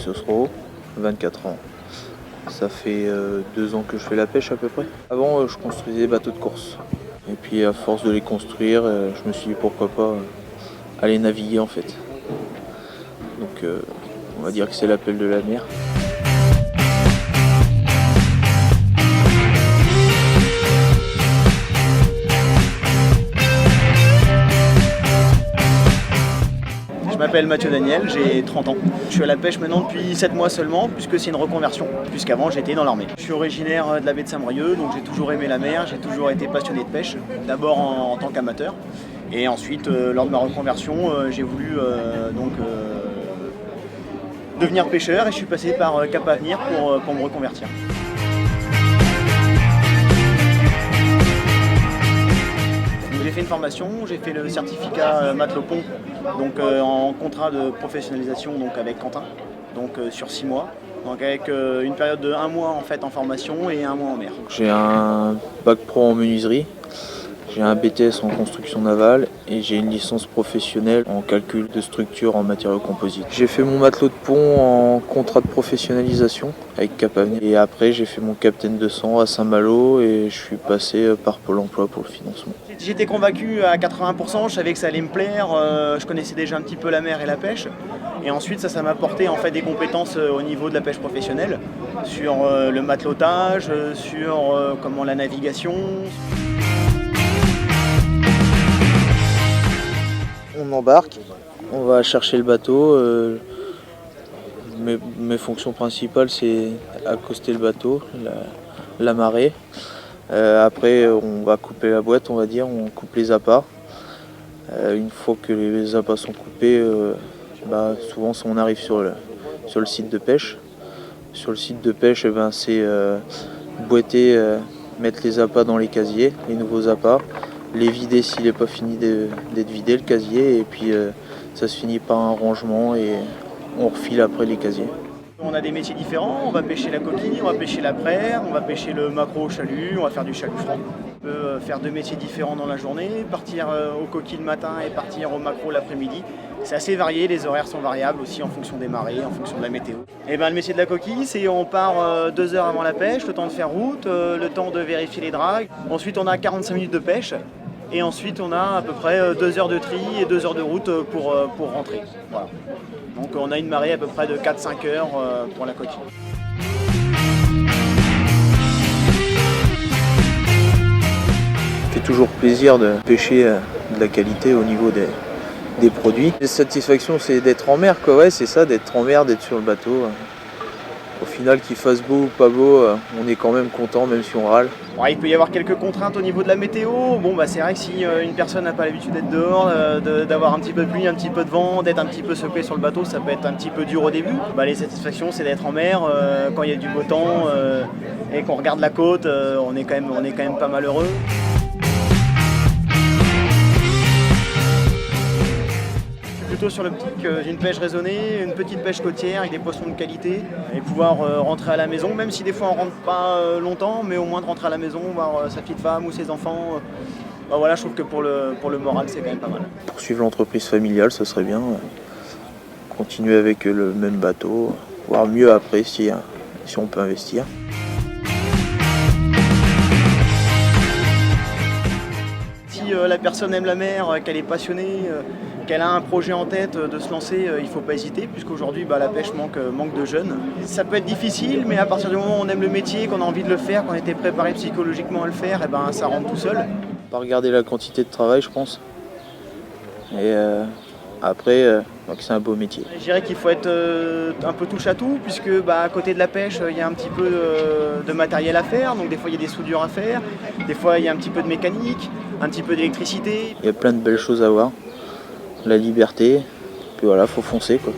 Sosro, 24 ans. Ça fait 2 ans que je fais la pêche à peu près. Avant, je construisais des bateaux de course. Et puis à force de les construire, je me suis dit pourquoi pas aller naviguer en fait. Donc on va dire que c'est l'appel de la mer. Je m'appelle Mathieu Daniel, j'ai 30 ans. Je suis à la pêche maintenant depuis 7 mois seulement, puisque c'est une reconversion, puisqu'avant j'étais dans l'armée. Je suis originaire de la baie de Saint-Brieuc, donc j'ai toujours aimé la mer, j'ai toujours été passionné de pêche, d'abord en tant qu'amateur, et ensuite lors de ma reconversion, j'ai voulu devenir pêcheur et je suis passé par Cap Avenir pour me reconvertir. J'ai fait une formation, j'ai fait le certificat matelot pont, donc en contrat de professionnalisation donc avec Quentin, donc sur 6 mois, donc avec une période de 1 mois en fait en formation et 1 mois en mer. J'ai un bac pro en menuiserie, j'ai un BTS en construction navale et j'ai une licence professionnelle en calcul de structure en matériaux composites. J'ai fait mon matelot de pont en contrat de professionnalisation avec Cap Avenir et après j'ai fait mon capitaine de sang à Saint-Malo et je suis passé par Pôle emploi pour le financement. J'étais convaincu à 80%, je savais que ça allait me plaire, je connaissais déjà un petit peu la mer et la pêche. Et ensuite ça m'a apporté en fait des compétences au niveau de la pêche professionnelle, sur le matelotage, sur comment la navigation. On embarque, on va chercher le bateau. Mes fonctions principales c'est accoster le bateau, l'amarrer. Après on va couper la boîte, on va dire, on coupe les appâts. Une fois que les appâts sont coupés, souvent on arrive sur le site de pêche. Sur le site de pêche, c'est boîter, mettre les appâts dans les casiers, les nouveaux appâts, les vider s'il n'est pas fini d'être vidé le casier, et puis ça se finit par un rangement et on refile après les casiers. On a des métiers différents, on va pêcher la coquille, on va pêcher la praire, on va pêcher le maquereau au chalut, on va faire du chalut franc. On peut faire 2 métiers différents dans la journée, partir aux coquilles le matin et partir au maquereau l'après-midi. C'est assez varié, les horaires sont variables aussi en fonction des marées, en fonction de la météo. Et le métier de la coquille, c'est on part 2 heures avant la pêche, le temps de faire route, le temps de vérifier les dragues. Ensuite on a 45 minutes de pêche. Et ensuite on a à peu près 2 heures de tri et 2 heures de route pour rentrer. Voilà. Donc on a une marée à peu près de 4-5 heures pour la coquille. Ça fait toujours plaisir de pêcher de la qualité au niveau des produits. La satisfaction c'est d'être en mer, quoi. Ouais, c'est ça, d'être en mer, d'être sur le bateau. Au final, qu'il fasse beau ou pas beau, on est quand même content, même si on râle. Ouais, il peut y avoir quelques contraintes au niveau de la météo. C'est vrai que si une personne n'a pas l'habitude d'être dehors, d'avoir un petit peu de pluie, un petit peu de vent, d'être un petit peu secoué sur le bateau, ça peut être un petit peu dur au début. Les satisfactions, c'est d'être en mer, quand il y a du beau temps et qu'on regarde la côte, on est quand même pas mal heureux. Plutôt sur l'optique d'une pêche raisonnée, une petite pêche côtière avec des poissons de qualité et pouvoir rentrer à la maison, même si des fois on rentre pas longtemps, mais au moins de rentrer à la maison, voir sa petite femme ou ses enfants. Je trouve que pour le moral c'est quand même pas mal. Poursuivre l'entreprise familiale, ça serait bien. Continuer avec le même bateau, voire mieux après si on peut investir. Si la personne aime la mer, qu'elle est passionnée, qu'elle a un projet en tête de se lancer, il ne faut pas hésiter, puisqu'aujourd'hui la pêche manque de jeunes. Ça peut être difficile, mais à partir du moment où on aime le métier, qu'on a envie de le faire, qu'on était préparé psychologiquement à le faire, ça rentre tout seul. Pas regarder la quantité de travail, je pense. Et après, c'est un beau métier. Je dirais qu'il faut être un peu touche à tout, puisque à côté de la pêche, il y a un petit peu de matériel à faire, donc des fois il y a des soudures à faire, des fois il y a un petit peu de mécanique, un petit peu d'électricité. Il y a plein de belles choses à voir. La liberté, puis voilà, faut foncer quoi.